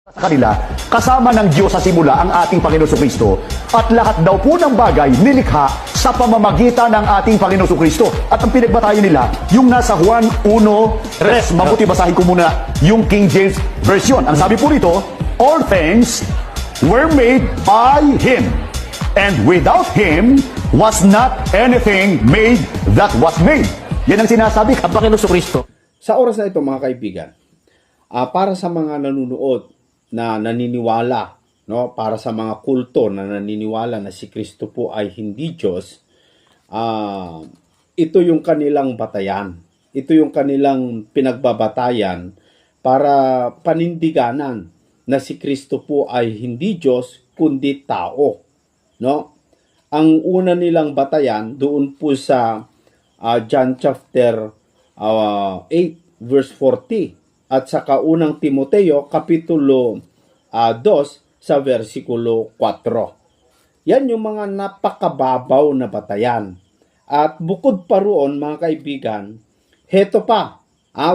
Sa kanila, kasama ng Diyos sa simula ang ating Panginoon Kristo at lahat daw po ng bagay nilikha sa pamamagitan ng ating Panginoon Kristo. At ang pinagbatayan nila, yung nasa Juan 1:3. Mabuti basahin ko muna yung King James Version. Ang sabi po rito, all things were made by Him, and without Him was not anything made that was made. Yan ang sinasabi ang Panginoon Kristo. Sa oras na ito mga kaibigan, para sa mga nanunood na naniniwala, no, para sa mga kulto na naniniwala na si Kristo po ay hindi Diyos, ito yung kanilang batayan. Ito yung kanilang pinagbabatayan para panindiganan na si Kristo po ay hindi Diyos kundi tao, no? Ang una nilang batayan doon po sa John chapter 8 verse 40 at sa kaunang Timoteo kapitulo 2 sa versikulo 4. Yan yung mga napakababaw na batayan. At bukod pa roon mga kaibigan, heto pa,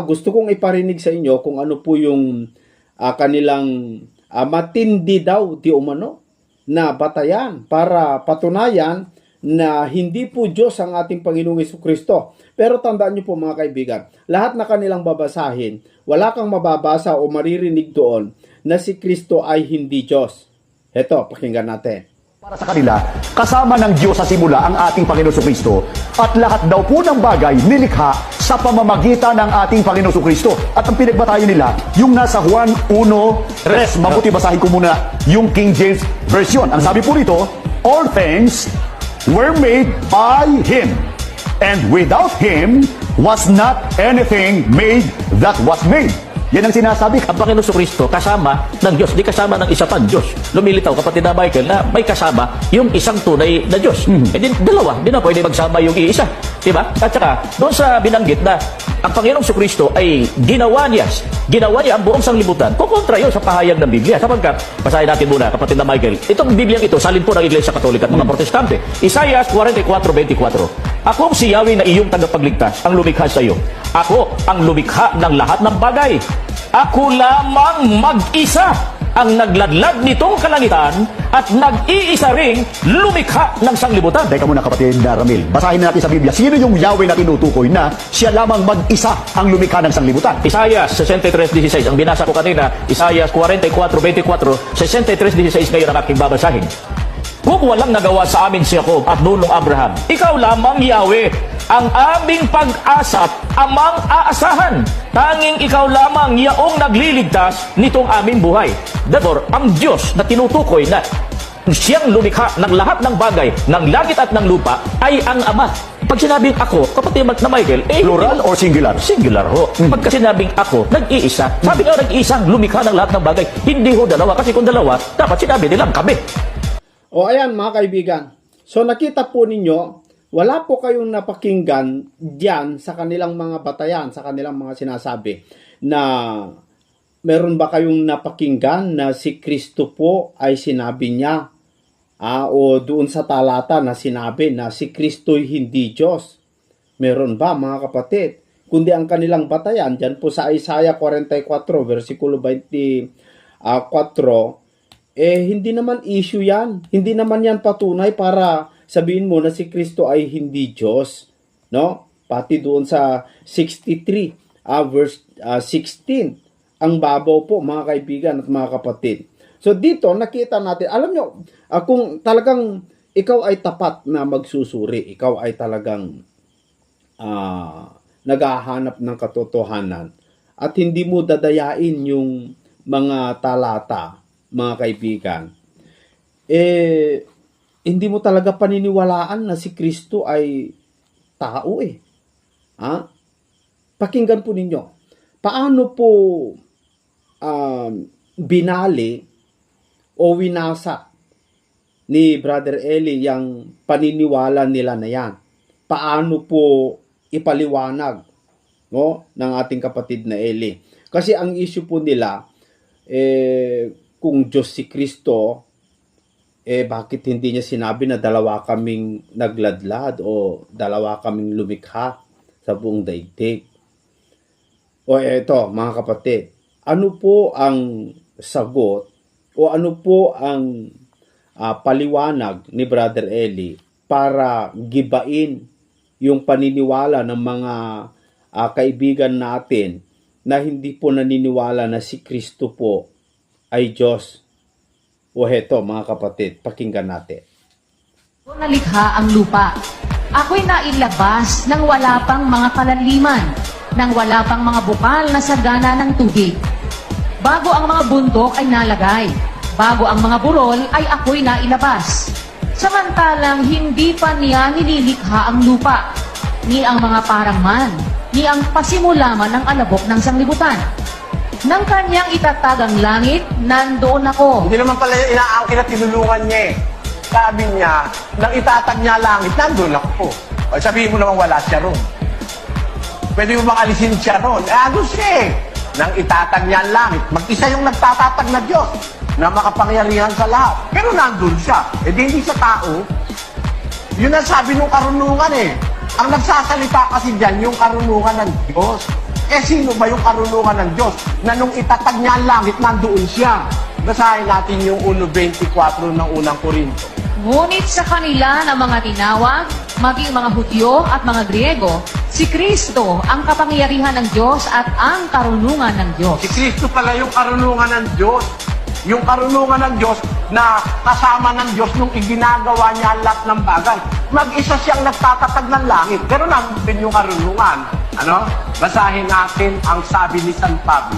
gusto kong iparinig sa inyo kung ano po yung kanilang matindi daw di umano na batayan para patunayan na hindi po Diyos ang ating Panginoong Jesucristo. Pero tandaan niyo po mga kaibigan, lahat na kanilang babasahin, wala kang mababasa o maririnig doon na si Kristo ay hindi Diyos. Heto, pakinggan natin. Para sa kanila, kasama ng Diyos sa simula ang ating Panginoon Kristo at lahat daw po ng bagay nilikha sa pamamagitan ng ating Panginoon Kristo. At ang pinagbatayan nila, yung nasa Juan 1:3. Mabuti basahin ko muna yung King James Version. Ang sabi po rito, all things were made by Him, and without Him was not anything made that was made. Yan ang sinasabi ang Panginoon Kristo kasama ng Diyos, di kasama ng isa pang Diyos. Lumilitaw kapatid na Michael na may kasama yung isang tunay na Diyos. Eh di dalawa, di na pwede magsama yung iisa. Diba? At saka, doon sa binanggit na ang Panginoong Kristo ay ginawa niya ang buong sanglibutan. Kukontra yun sa pahayag ng Biblia. Sapagkat, basahin natin muna, kapatid na Michael, itong Bibliang ito, salin po ng Iglesia Katolika at mga Protestante. Isaiah 44:24. Ako si Yahweh na iyong tagapagligtas, ang lumikha sa iyo. Ako ang lumikha ng lahat ng bagay. Ako lamang mag-isa ang nagladlad nitong kalangitan at nag-iisa ring lumikha ng sanglibutan. Teka muna kapatid na Ramil, basahin natin sa Biblia, sino yung Yahweh na tinutukoy na siya lamang mag-isa ang lumikha ng sanglibutan? Isaiah 63:16, ang binasa ko kanina, Isaiah 44:24, 63:16 ngayon ang aking babasahin. Kung walang nagawa sa amin si Jacob at nunong Abraham, ikaw lamang Yahweh, ang aming pag-asa at amang aasahan. Tanging ikaw lamang yaong nagliligtas nitong aming buhay. Therefore, ang Diyos na tinutukoy na siyang lumikha ng lahat ng bagay, ng langit at ng lupa, ay ang Ama. Pag sinabing ako, kapatid na Michael, Plural or singular? Singular ho. Pagka sinabing ako, nag-iisa, sabi nga nag-iisang lumikha ng lahat ng bagay. Hindi ho dalawa, kasi kung dalawa, dapat sinabi nilang kami. O ayan mga kaibigan, so nakita po ninyo, wala po kayong napakinggan diyan sa kanilang mga batayan, sa kanilang mga sinasabi na meron ba kayong napakinggan na si Kristo po ay sinabi niya o doon sa talata na sinabi na si Kristo'y hindi Diyos. Meron ba mga kapatid? Kundi ang kanilang batayan diyan po sa Isaiah 44 versikulo 24, hindi naman issue yan. Hindi naman yan patunay para sabihin mo na si Kristo ay hindi Diyos. No? Pati doon sa 63, verse 16. Ang babaw po, mga kaibigan at mga kapatid. So dito, nakita natin, alam nyo, kung talagang ikaw ay tapat na magsusuri, ikaw ay talagang naghahanap ng katotohanan, at hindi mo dadayain yung mga talata, mga kaibigan, hindi mo talaga paniniwalaan na si Kristo ay tao Pakinggan po ninyo. Paano po binali o winasak ni Brother Eli yung paniniwala nila na yan? Paano po ipaliwanag, no, ng ating kapatid na Eli? Kasi ang issue po nila, kung Diyos si Kristo, bakit hindi niya sinabi na dalawa kaming nagladlad o dalawa kaming lumikha sa buong daigdig? O eto, mga kapatid, ano po ang sagot o ano po ang paliwanag ni Brother Eli para gibain yung paniniwala ng mga kaibigan natin na hindi po naniniwala na si Kristo po ay Diyos? O heto mga kapatid, pakinggan natin. Nalikha ang lupa. Ako'y nailabas nang wala pang mga kalaliman, nang wala pang mga bukal na sagana ng tubig. Bago ang mga bundok ay nalagay, bago ang mga burol ay ako'y nailabas. Samantalang hindi pa niya nililikha ang lupa, ni ang mga parangman, ni ang pasimulaman ng alabok ng sanglibutan. Nang kanyang itatag ang langit, nandoon ako. Hindi naman pala yung inaangkin na tinulungan niya eh. Sabi niya, nang itatag niya langit, nandun ako. O sabihin mo naman wala siya ron. Pwede mo bang alisin siya ron? Ano siya eh? Nang itatag niya ang langit, mag-isa yung nagtatatag na Diyos na makapangyarihan sa lahat. Pero nandun siya. Eh di hindi siya tao. Yun ang sabi ng karunungan eh. Ang nagsasalita kasi dyan, yung karunungan ng Diyos. Eh sino ba yung karunungan ng Diyos na nung itatag niya ang langit, nandoon siya? Basahin natin yung 1.24 ng unang Korinto. Ngunit sa kanila na mga tinawag, maging mga Hudyo at mga Griego, si Kristo ang kapangyarihan ng Diyos at ang karunungan ng Diyos. Si Kristo pala yung karunungan ng Diyos. Yung karunungan ng Diyos na kasama ng Diyos nung iginagawa niya ang lahat ng bagay. Mag-isa siyang nagtatatag ng langit. Pero nandun yung karunungan. Ano? Basahin natin ang sabi ni San Pablo.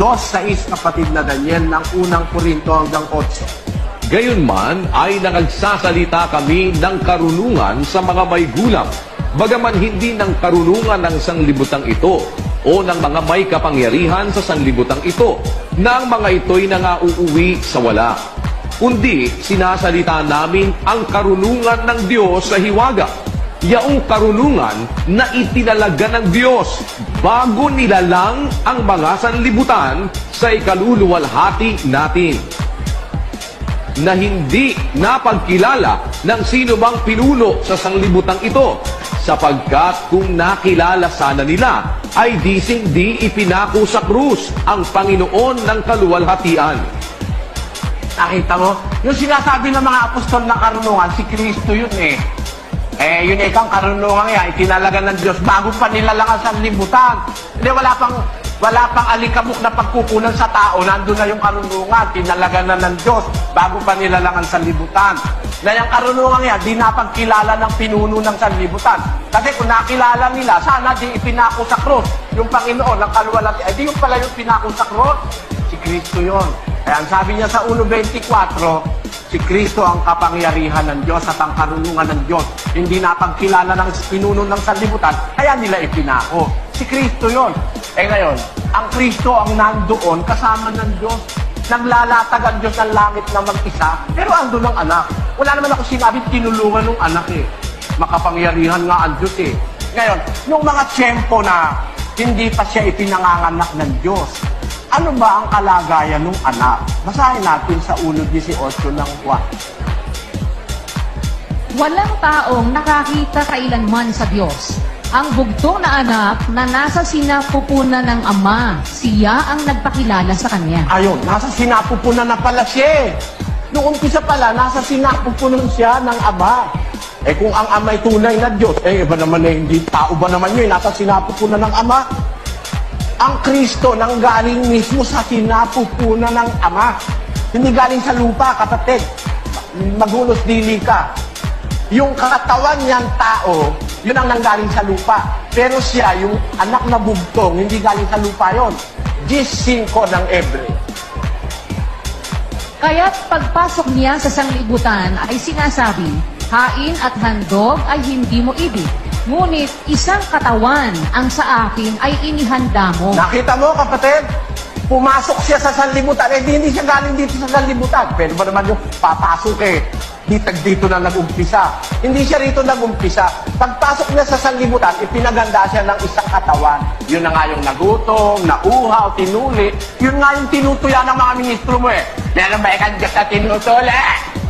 2:6 kapatid na Daniel ng unang Korinto hanggang 8. Gayunman ay nagsasalita kami ng karunungan sa mga may gulang, bagaman hindi ng karunungan ng sanglibutang ito o ng mga may kapangyarihan sa sanglibutang ito, na ang mga ito'y nangauuwi sa wala. Kundi sinasalita namin ang karunungan ng Diyos sa hiwaga, yaong karunungan na itinalaga ng Diyos bago nilalang ang mga sanlibutan sa ikaluluwalhati natin, na hindi napagkilala ng sino bang pinuno sa sanglibutang ito, sapagkat kung nakilala sana nila, ay di ipinako sa krus ang Panginoon ng kaluwalhatian. Nakita mo? Yung sinasabi ng mga apostol na karunungan, si Kristo yun eh. Eh, yun ikang karunungan yan, itinalaga ng Diyos bago pa nilalang ang sanlibutan. Hindi, wala pang alikabok na pagkukunan sa tao, nandun na yung karunungan, tinalaga na ng Diyos bago pa nilalang ang sanlibutan. Na yung karunungan yan, di napagkilala ng pinuno ng sanlibutan. Kasi kung nakilala nila, sana di ipinako sa krus yung Panginoon ng kaluwalhatian. Eh, di yung pala yung pinako sa krus, si Kristo yun. Kaya ang sabi niya sa 1.24, si Kristo ang kapangyarihan ng Diyos at ang karunungan ng Diyos. Hindi napagkilala ng pinuno ng sanlibutan, kaya nila ipinako. Si Kristo yon. Eh ngayon, ang Kristo ang nandoon kasama ng Diyos. Naglalatag ang Diyos ng langit na mag-isa, pero andun ang anak. Wala naman ako sinabi tinulungan ng anak eh. Makapangyarihan nga ang Diyos eh. Ngayon, nung mga tiyempo na hindi pa siya ipinanganganak ng Diyos, ano ba ang kalagayan ng anak? Basahin natin sa 1.18 ng Juan. Walang taong nakakita kailanman sa Diyos. Ang bugtong na anak na nasa sinapupunan ng Ama, siya ang nagpakilala sa Kanya. Ayun, nasa sinapupunan na pala siya eh. Noong umpisa pala, nasa sinapupunan siya ng Ama. Eh kung ang Ama ay tunay na Diyos, eh iba naman eh, hindi tao ba naman yun, nasa sinapupunan ng Ama. Ang Kristo nang galing mismo sa sinapupunan ng Ama. Hindi galing sa lupa, kapatid. Maghulos dili ka. Yung katawan niyang tao, yun ang nanggaling sa lupa. Pero siya, yung anak na bugtong, hindi galing sa lupa yon. 10:5 ng Hebreo. Kaya't pagpasok niya sa sanglibutan ay sinasabi, hain at handog ay hindi mo ibig. Ngunit isang katawan ang sa akin ay inihanda mo. Nakita mo, kapatid? Pumasok siya sa sanlibutan. Eh, hindi siya galing dito sa sanlibutan. Pero ba naman yung papasok eh, dito na nag-umpisa. Hindi siya rito nag-umpisa. Pagpasok niya sa sanlibutan, ipinaganda siya ng isang katawan. Yun na nga yung nagutom, nauhaw, tinuli. Yun nga yung tinutuya ng mga ministro mo eh. Meron ba ikang Diyos na tinutuli?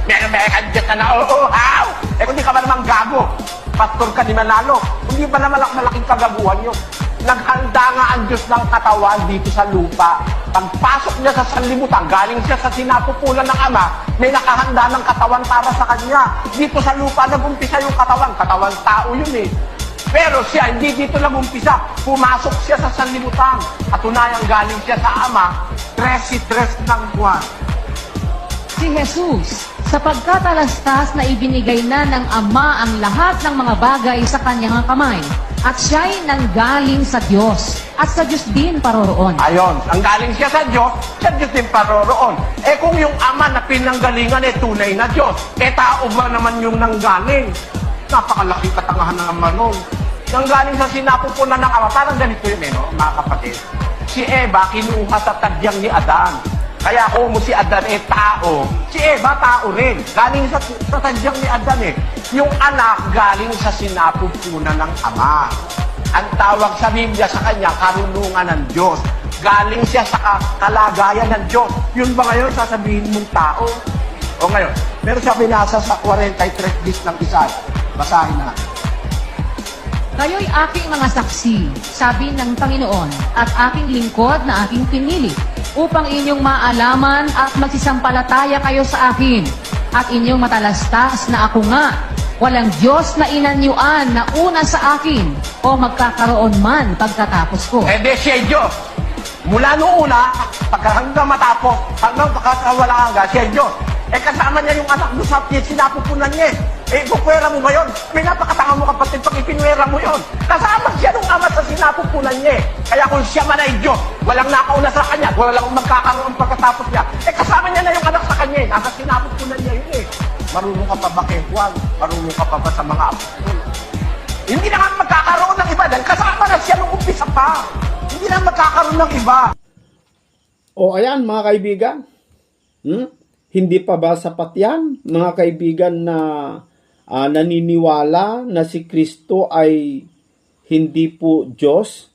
Meron ba ikang Diyos na nauuhaw? Eh kung di ka ba naman gago, pastor ka di manalo. Hindi ba naman malaking kagabuhan yun? Naghanda nga ang Diyos ng katawan dito sa lupa Pagpasok niya sa sanlibutan, galing siya sa sinapupunan ng Ama, may nakahanda ng katawan para sa kanya. Dito sa lupa nag-umpisa yung katawan. Katawan tao yun eh. Pero siya, hindi dito nag-umpisa. Pumasok siya sa sanlibutan. At unayang galing siya sa Ama, 13 ng buwan. Si Jesus, sa pagkatalastas na ibinigay na ng Ama ang lahat ng mga bagay sa kanyang kamay, at siya'y nanggaling sa Diyos, at sa Diyos din paroroon. Ayon, ang galing siya sa Diyos din paroroon. Eh kung yung Ama na pinanggalingan tunay na Diyos, tao ba naman yung nanggaling? Napakalaki katangahan naman nun. Nanggaling sa sinapupunan ng Ama, parang ganito yun mga kapatid. Si Eva kinuha sa tadyang ni Adan. Kaya kung si Adan tao, si Eva tao rin. Galing sa tadyang ni Adan Yung anak galing sa sinapupunan ng Ama. Ang tawag sa Biblia sa kanya, karunungan ng Diyos. Galing siya sa kalagayan ng Diyos. Yun ba ngayon sasabihin mong tao? O ngayon, meron siya binasa sa 43 list ng Isaya. Basahin na. Kayo'y aking mga saksi, sabi ng Panginoon, at aking lingkod na aking pinili, upang inyong maalaman at magsisampalataya kayo sa akin, at inyong matalastas na ako nga, walang Diyos na inanyuan na una sa akin, o magkakaroon man pagkatapos ko. Di siya Diyos. Mula noong una, hanggang matapos, hanggang pagkakawala hanggang siya Diyos. Kasama niya yung anak mo sa sinapupunan niya. Pupuwera mo ba yun? May napakatanga mo kapatid pag ipinwera mo yun. Kasama siya nung Ama sa sinapupunan niya. Kaya kung siya man ay Diyos, walang nakauna sa kanya, walang magkakaroon pagkatapos niya. Kasama niya na yung anak sa kanya. Nasa sinapupunan niya yun Marunong ka pa ba kay Juan? Marunong ka pa ba sa mga apostol? Hindi na nga magkakaroon ng iba dahil kasama na siya nung umpisa pa. Hindi na magkakaroon ng iba. O ayan mga kaibigan, hindi pa ba sapat yan mga kaibigan na naniniwala na si Kristo ay hindi po Diyos?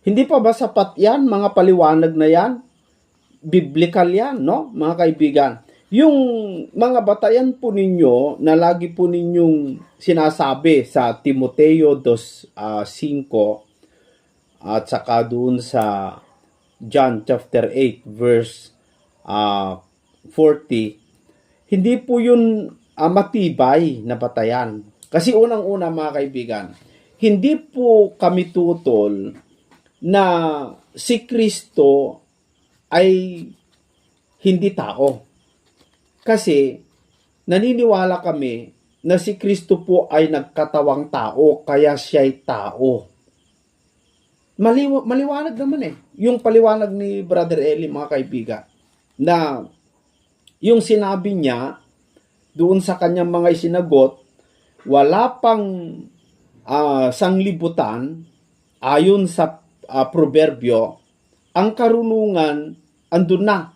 Hindi pa ba sapat yan mga paliwanag na yan? Biblical yan, no mga kaibigan? Yung mga batayan po ninyo na lagi po ninyong sinasabi sa Timoteo 2:5 at saka doon sa John chapter 8 verse 40, hindi po yun matibay na batayan. Kasi unang-una mga kaibigan, hindi po kami tutol na si Kristo ay hindi tao. Kasi naniniwala kami na si Kristo po ay nagkatawang tao, kaya siya'y tao. Maliwanag naman yung paliwanag ni Brother Eli mga kaibigan, na yung sinabi niya doon sa kanyang mga isinagot, wala pang sanglibutan, ayon sa proverbio, ang karunungan andun na.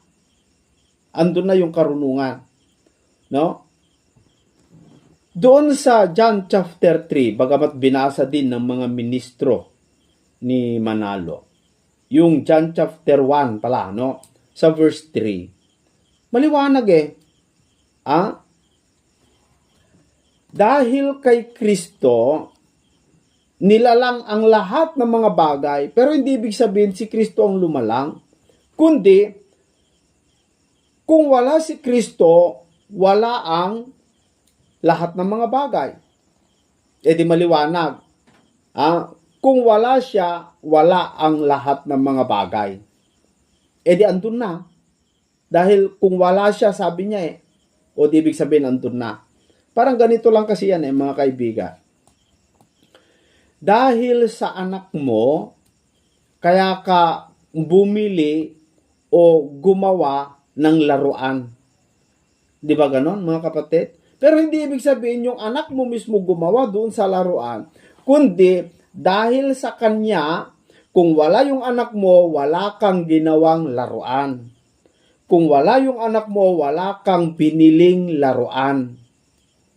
Andun na yung karunungan. No? Doon sa John chapter 3, bagamat binasa din ng mga ministro ni Manalo, yung John chapter 1 pala, no? Sa verse 3, maliwanag dahil kay Kristo, nilalang ang lahat ng mga bagay, pero hindi ibig sabihin si Kristo ang lumalang, kundi, kung wala si Kristo, wala ang lahat ng mga bagay. Di maliwanag. Kung wala siya, wala ang lahat ng mga bagay. Di andun na. Dahil kung wala siya, sabi niya o di ibig sabihin andun na. Parang ganito lang kasi yan mga kaibigan. Dahil sa anak mo, kaya ka bumili o gumawa ng laruan. Di ba ganon mga kapatid? Pero hindi ibig sabihin yung anak mo mismo gumawa doon sa laruan. Kundi dahil sa kanya, kung wala yung anak mo, wala kang ginawang laruan. Kung wala yung anak mo, wala kang biniling laruan.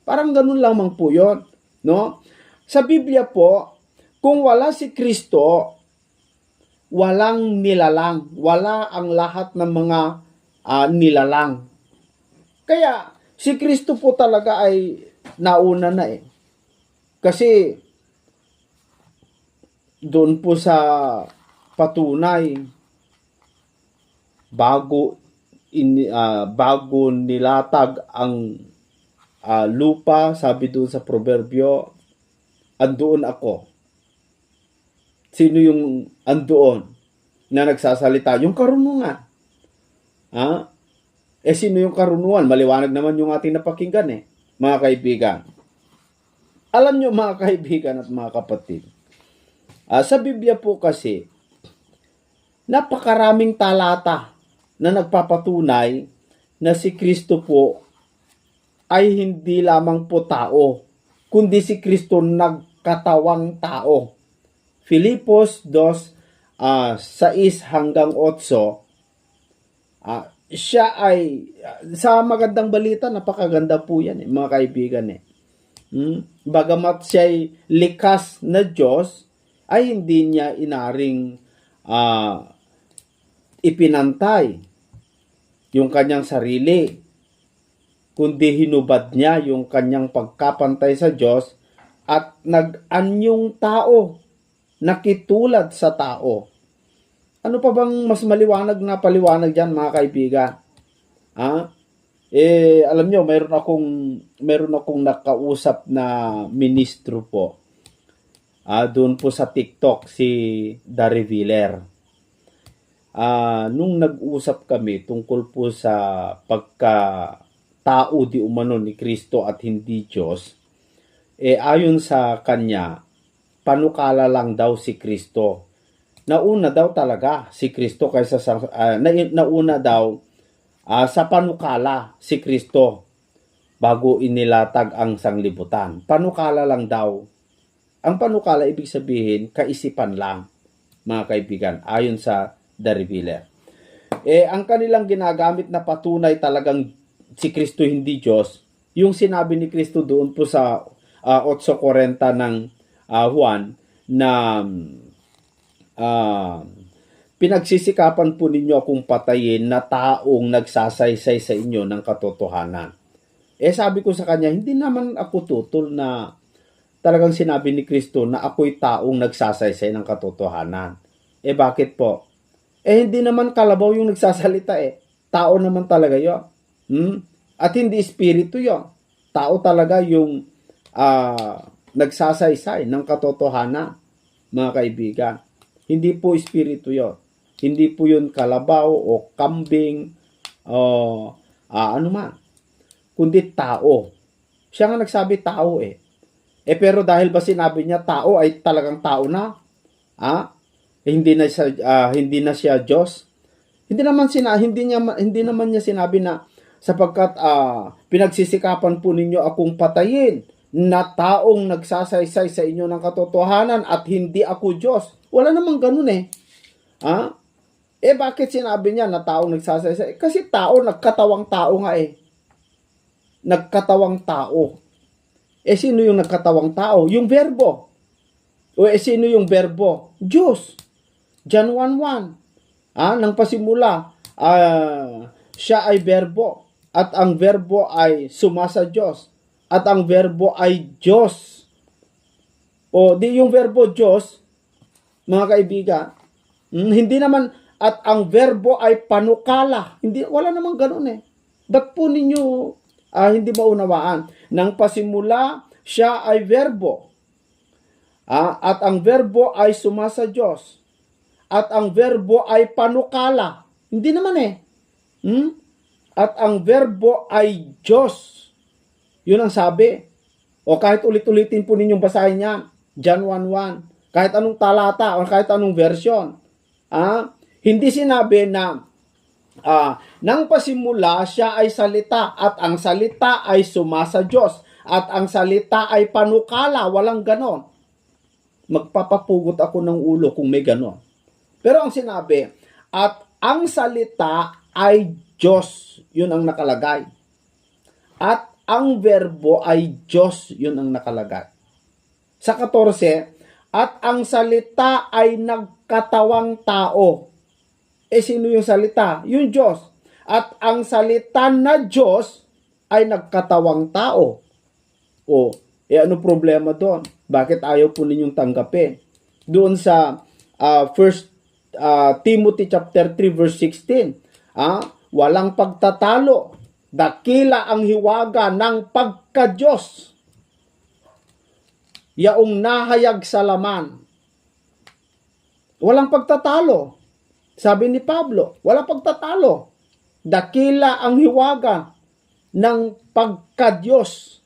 Parang ganun lamang po yun. No? Sa Biblia po, kung wala si Kristo, walang nilalang. Wala ang lahat ng mga nilalang. Kaya, si Kristo po talaga ay nauna na Kasi, doon po sa patunay, bago nilatag ang lupa, sabi doon sa proverbio, andoon ako. Sino yung andoon na nagsasalita? Yung karunungan. Sino yung karunungan? Maliwanag naman yung ating napakinggan mga kaibigan. Alam nyo mga kaibigan at mga kapatid, sa Biblia po kasi, napakaraming talata na nagpapatunay na si Kristo po ay hindi lamang po tao, kundi si Kristo nagkatawang tao. Filipos 2:6 hanggang 8, siya ay, sa magandang balita, napakaganda po yan mga kaibigan Bagamat siya ay likas na Diyos, ay hindi niya inaring ipinantay yung kanyang sarili, kundi hinubad niya yung kanyang pagkapantay sa Diyos at nag-anyong tao, nakitulad sa tao. Ano pa bang mas maliwanag na paliwanag dyan mga kaibigan? Alam nyo, meron akong nakausap na ministro po. Doon po sa TikTok, si Dari Viller. Nung nag-usap kami tungkol po sa pagka-tao di umano ni Kristo at hindi Diyos, ayon sa kanya, panukala lang daw si Kristo. Nauna daw talaga si Kristo kaysa sa nauna daw sa panukala si Kristo bago inilatag ang sanglibutan. Panukala lang daw. Ang panukala ibig sabihin kaisipan lang, mga kaibigan, ayon sa Dari Viller. Ang kanilang ginagamit na patunay talagang si Kristo hindi Diyos, yung sinabi ni Kristo doon po sa 8:40 ng Juan na pinagsisikapan po ninyo akong patayin na taong nagsasaysay sa inyo ng katotohanan. Sabi ko sa kanya, hindi naman ako tutol na talagang sinabi ni Kristo na ako'y taong nagsasaysay ng katotohanan. Bakit po? Hindi naman kalabaw yung nagsasalita Tao naman talaga yun. At hindi espiritu yun. Tao talaga yung nagsasaysay ng katotohanan, mga kaibigan. Hindi po espiritu yun. Hindi po yun kalabaw o kambing o ano man. Kundi tao. Siya nga nagsabi tao pero dahil ba sinabi niya tao ay talagang tao na? Hindi na siya Diyos. Hindi naman niya sinabi na sapagkat pinagsisikapan po ninyo akong patayin na taong nagsasaysay sa inyo ng katotohanan at hindi ako Diyos. Wala namang ganun bakit sinabi niya na taong nagsasaysay? Kasi tao, nagkatawang tao nga Nagkatawang tao. Sino yung nagkatawang tao? Yung verbo. Sino yung verbo? Diyos. John 1:1. Nang pasimula, siya ay verbo. At ang verbo ay sumasa Diyos. At ang verbo ay Diyos. Yung verbo Diyos, mga kaibigan, hindi naman, at ang verbo ay panukala. Wala namang ganun Ba't po ninyo hindi maunawaan? Nang pasimula, siya ay verbo. At ang verbo ay sumasa Diyos. At ang verbo ay panukala. Hindi naman At ang verbo ay Diyos. Yun ang sabi. Kahit ulit-ulitin po ninyong basahin yan. John 1:1. Kahit anong talata o kahit anong version. Hindi sinabi na nang pasimula siya ay salita at ang salita ay sumasa Diyos at ang salita ay panukala. Walang ganon. Magpapapugot ako ng ulo kung may ganon. Pero ang sinabi, at ang salita ay Diyos. Yun ang nakalagay. At ang verbo ay Diyos. Yun ang nakalagay. Sa 14, at ang salita ay nagkatawang tao. Sino yung salita? Yung Diyos. At ang salita na Diyos ay nagkatawang tao. Ano problema doon? Bakit ayaw po ninyong tanggapin? Doon sa 1 Timothy chapter 3 verse 16, Walang pagtatalo. Dakila ang hiwaga ng pagka-Diyos. Yaong nahayag sa laman. Walang pagtatalo. Sabi ni Pablo, walang pagtatalo. Dakila ang hiwaga ng pagka-Diyos.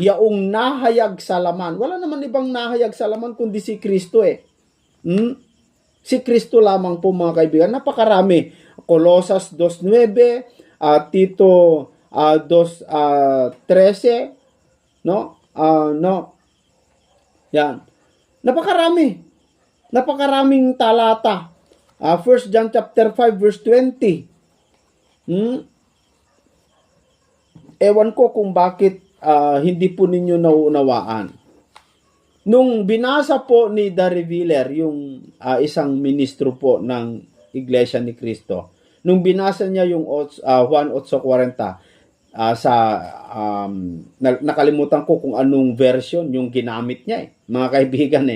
Yaong nahayag sa laman. Wala naman ibang nahayag sa laman kundi si Kristo eh. Si Kristo lamang po mga kaibigan. Napakarami. Colosas 2:9, Tito 2:13, no? Yan. Napakaraming talata. 1 John chapter 5 verse 20. Ewan ko kung bakit hindi po ninyo nauunawaan. Nung binasa po ni Darry Viller, yung isang ministro po ng Iglesia ni Cristo, nung binasa niya yung Juan 8:40, nakalimutan ko kung anong version yung ginamit niya eh. Mga kaibigan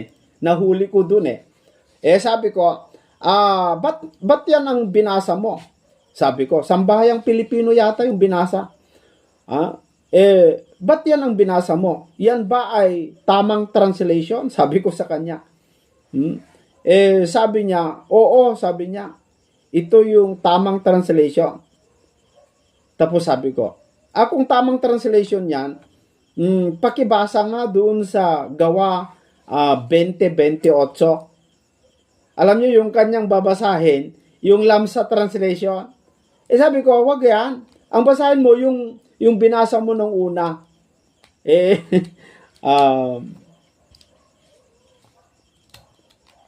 nahuli ko dun eh. Sabi ko, ba't yan ang binasa mo? Sabi ko, Sambahayang Pilipino yata yung binasa. Ba't yan ang binasa mo? Yan ba ay tamang translation? Sabi ko sa kanya. Sabi niya, oo, sabi niya. Ito yung tamang translation. Tapos sabi ko, kung tamang translation yan, pakibasa nga doon sa Gawa 20:28. Alam niyo yung kanyang babasahin, yung Lamsa translation. Sabi ko, wag yan. Ang basahin mo yung binasa mo nung una.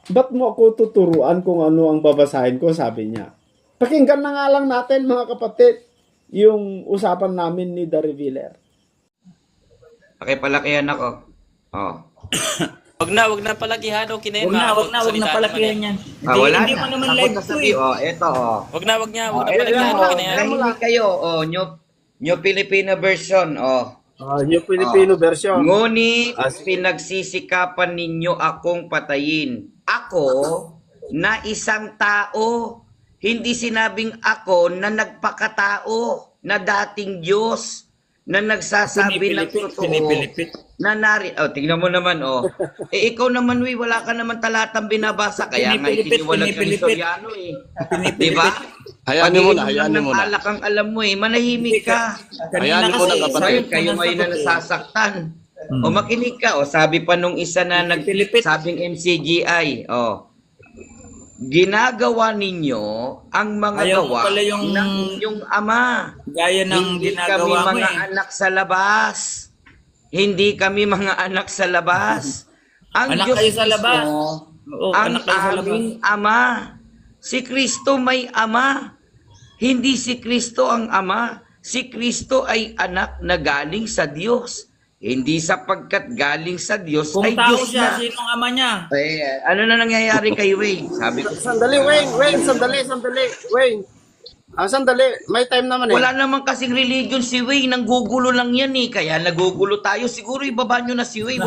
Ba't mo ako tuturuan kung ano ang babasahin ko, sabi niya. Pakinggan na nga lang natin mga kapatid, yung usapan namin ni Darry Viller. Pakipalakihan ako. Wag na palakihan, okay na yan. Wag na palakihan yan. Wala Hindi na. mo naman Ako live to sasabi, eh. eto, Wag na palakihan, okay na yan. Nahimik kayo, New Filipino version, Yung Filipino version. Ngunit pinagsisikapan ninyo akong patayin. Ako na isang tao, hindi sinabing ako na nagpakatao, na dating Diyos, na nagsasabi ng totoo. Tingnan mo naman, ikaw naman, wala ka naman talatang binabasa, kaya nga itiniwalag ng Soriano eh. Diba? Hayaan mo na, hayaan mo na. Alak ang alam mo manahimik ka. Hayaan mo na kapatid. Kayo ngayon na nasasaktan. Makinig ka. Sabi pa nung isa na sabing MCGI, ginagawa ninyo ang mga gawa ng inyong ama. Gaya ng Hindi ginagawa kami mo mga anak sa labas. Hindi kami mga anak sa labas. Ang Anak Diyos kayo sa labas. mismo, ang aming ama. Si Kristo may ama. Hindi si Kristo ang ama. Si Kristo ay anak na galing sa Diyos. Hindi sapagkat galing sa Diyos Kung ay tao Diyos siya, na. sinong ama niya? Ano na nangyayari kay Wayne? Sabi ko, Sandali, Wayne. Sandali. Wayne. Sandali. May time naman wala naman kasing religion si Wayne. Nanggugulo lang yan eh. Kaya nagugulo tayo. Siguro ibaba nyo na si Wayne.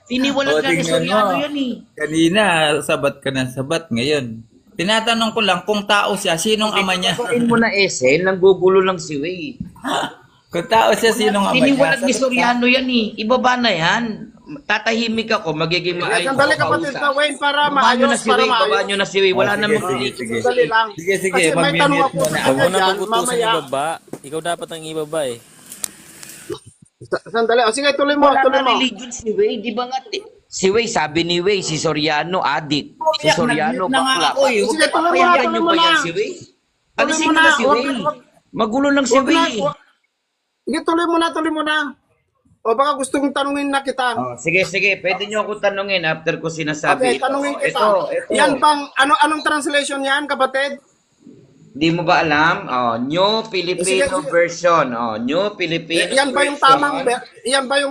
Tiniwalag ka ni Soriano yan eh. Kanina, sabat ka ng sabat. Ngayon, tinatanong ko lang kung tao siya, sinong ama niya? Babain mo na Esen. Nanggugulo lang si Wayne. Kung tao siya, sinong ama niya? Tiniwalag ni Soriano yan eh. Ibaba na yan. Tatahimik ako. Magiging maayos. Sandali kapatid na, Wayne, para Baba nyo na maayos. si Wayne. Baba nyo na si Wayne. Wala namang sige. Sandali lang. Sige, Kasi may tanong ako sa Huwag mo kanya na dyan, pagutusan mamaya. ibaba. Ikaw dapat ang ibaba eh. Sandali. Sige, tuloy mo. Wala na religion si Wayne. Di ba nga? Si Wayne, sabi ni Wayne, si Soriano, adik. Si Soriano, bakla. Sige, tuloy mo Payagan nyo na. ba yan si Wayne? Alisin Tuloy mo na na. si Wayne. Magulo lang si Wayne. Sige, tuloy mo na. O baka gusto kong tanungin na kita. Sige. Pwede nyo ako tanungin after ko sinasabi. Okay, tanungin kita. Ito. Yan bang, anong translation yan, kapatid? Di mo ba alam? New Filipino Sige. version. New Filipino Yan ba yung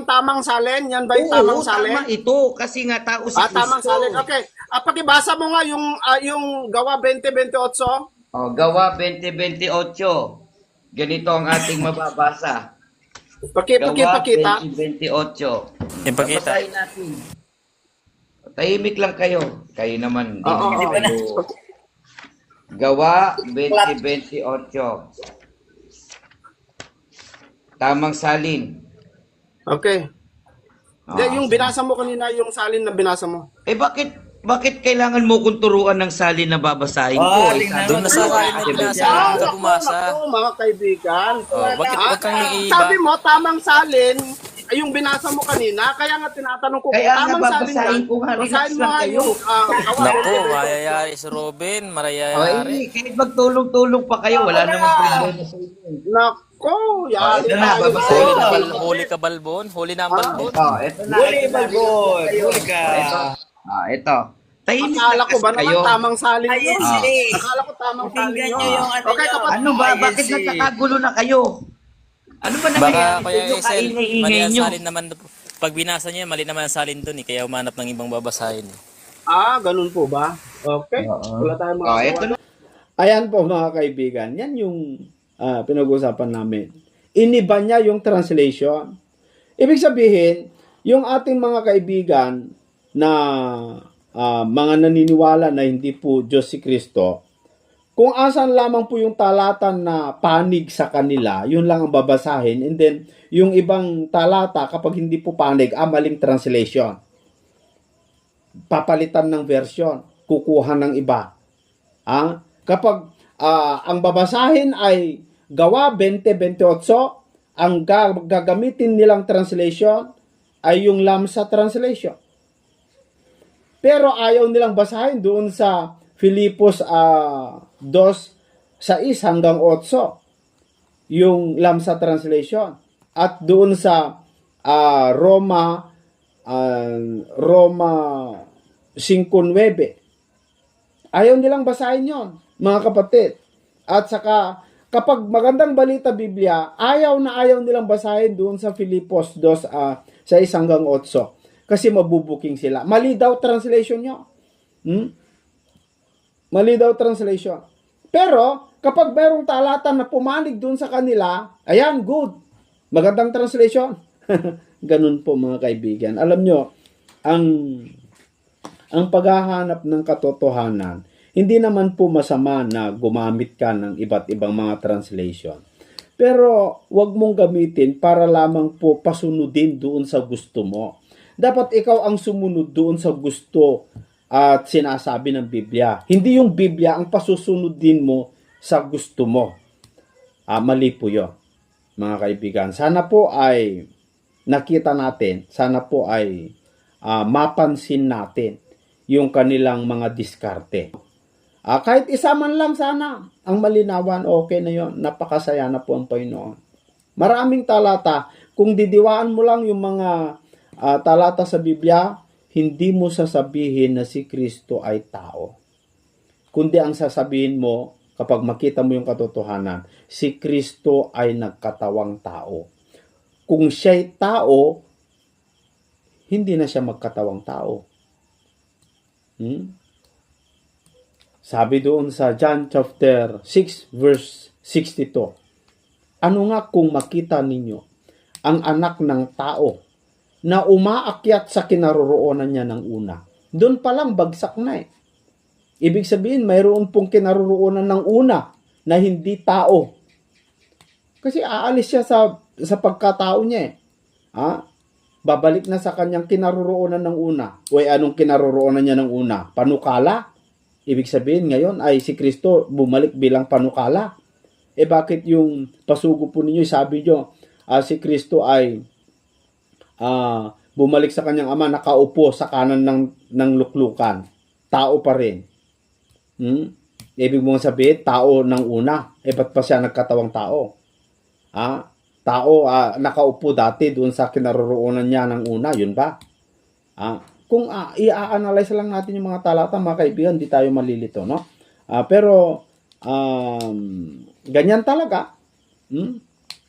tamang salin? Yan ba yung tamang salin? Tama ito. Kasi nga tao si Kristo. Tamang salin. Okay. Pakibasa mo nga yung Gawa 20:28. Gawa 20:28. Ganito ang ating mababasa. Pakita. Gawa 20:28. Ipakita. Babasahin natin. Tahimik lang kayo. Kayo naman. Oo. Gawa 20:28. Tamang salin. Okay. Hindi, yung binasa mo kanina, yung salin na binasa mo. Bakit kailangan mo kong turuan ng salin na babasahin ko? Doon na sa salin na binasa, doon ka bumasa. Naku, mga kaibigan. Wag kang iiba. Sabi mo, tamang salin, ay yung binasa mo kanina, kaya nga tinatanong ko, Kaya nga tamang salin babasahin yan, ko nga, basahin mo relax nga lang yung Naku, mayayari si Robin, marayayari. Kahit magtulong-tulong pa kayo, wala namang problema sa inyo. Nako, yan. Ito na, babasahin ko. Huli ka balbon, huli na ang balbon. Ito na. Huli ka. Ito. Tahimik Akala na ko ba kasi naman kayo. tamang salin yun? Akala ko tamang salin yun. Okay, kapag Ano ba? Bakit nagkakagulo na kayo? Ano ba Baka nangyayari? Kuya Yung Isel, mali kaingay-ingay ang nyo. salin naman. Pag binasa niya, mali naman ang salin doon kaya umanap ng ibang babasahin. ganun po ba? Okay. Wala tayong mga Ito na. Ayan po mga kaibigan, yan yung pinag-uusapan namin. Iniba niya yung translation. Ibig sabihin, yung ating mga kaibigan na mga naniniwala na hindi po Diyos si Kristo, kung asan lamang po yung talata na panig sa kanila, yun lang ang babasahin. And then, yung ibang talata, kapag hindi po panig, maling translation. Papalitan ng version, kukuha ng iba. Kapag ang babasahin ay Gawa 20:28, ang gagamitin nilang translation ay yung Lamsa translation. Pero ayaw nilang basahin doon sa Filipos 2:6-8 yung Lamsa translation. At doon sa Roma 5:9 ayaw nilang basahin yon, mga kapatid. At saka kapag magandang balita Biblia, ayaw nilang basahin doon sa Filipos 2:6-8 kasi mabubuking sila. Mali daw translation nyo. Mali daw translation. Pero kapag mayroong talata na pumanig doon sa kanila, ayan, good. Magandang translation. Ganun po mga kaibigan. Alam nyo, ang paghahanap ng katotohanan, hindi naman po masama na gumamit ka ng iba't ibang mga translation. Pero wag mong gamitin para lamang po pasunodin doon sa gusto mo. Dapat ikaw ang sumunod doon sa gusto at sinasabi ng Biblia. Hindi yung Biblia ang pasusunodin mo sa gusto mo. Mali po yun, mga kaibigan. Sana po ay nakita natin, sana po ay mapansin natin yung kanilang mga diskarte. Kahit isa man lang sana ang malinawan, okay na yon. Napakasaya na po ang Panginoon. Maraming talata. Kung didiwaan mo lang yung mga talata sa Biblia, hindi mo sasabihin na si Kristo ay tao. Kundi ang sasabihin mo, kapag makita mo yung katotohanan, si Kristo ay nagkatawang tao. Kung siya'y tao, hindi na siya magkatawang tao. Sabi doon sa John chapter 6 verse 62, ano nga kung makita ninyo ang anak ng tao na umaakyat sa kinaroroonan niya ng una? Doon pa lang bagsak na eh. Ibig sabihin, mayroon pong kinaroroonan ng una na hindi tao. Kasi aalis siya sa pagkatao niya eh. Babalik na sa kanyang kinaroroonan ng una. Anong kinaroroonan niya ng una? Panukala. Ibig sabihin ngayon ay si Kristo bumalik bilang panukala. Bakit yung pasugo po ninyo, sabi nyo, si Kristo ay bumalik sa kanyang ama, nakaupo sa kanan ng luklukan. Tao pa rin. Ibig mong sabihin, tao ng una. Ba't pa siya nagkatawang tao? Tao, nakaupo dati doon sa kinaroroonan niya ng una, yun ba? Kung i-analyze lang natin yung mga talata, mga kaibigan, di tayo malilito, no? Pero, ganyan talaga.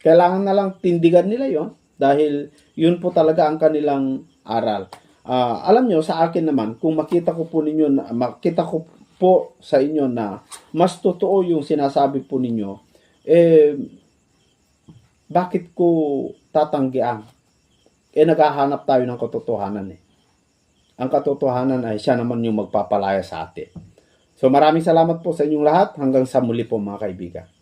Kailangan na lang tindigan nila yon dahil yun po talaga ang kanilang aral. Alam nyo, sa akin naman, kung makita ko po sa inyo na mas totoo yung sinasabi po ninyo, bakit ko tatanggian? Naghahanap tayo ng katotohanan eh. Ang katotohanan ay siya naman yung magpapalaya sa atin. So maraming salamat po sa inyong lahat. Hanggang sa muli po mga kaibigan.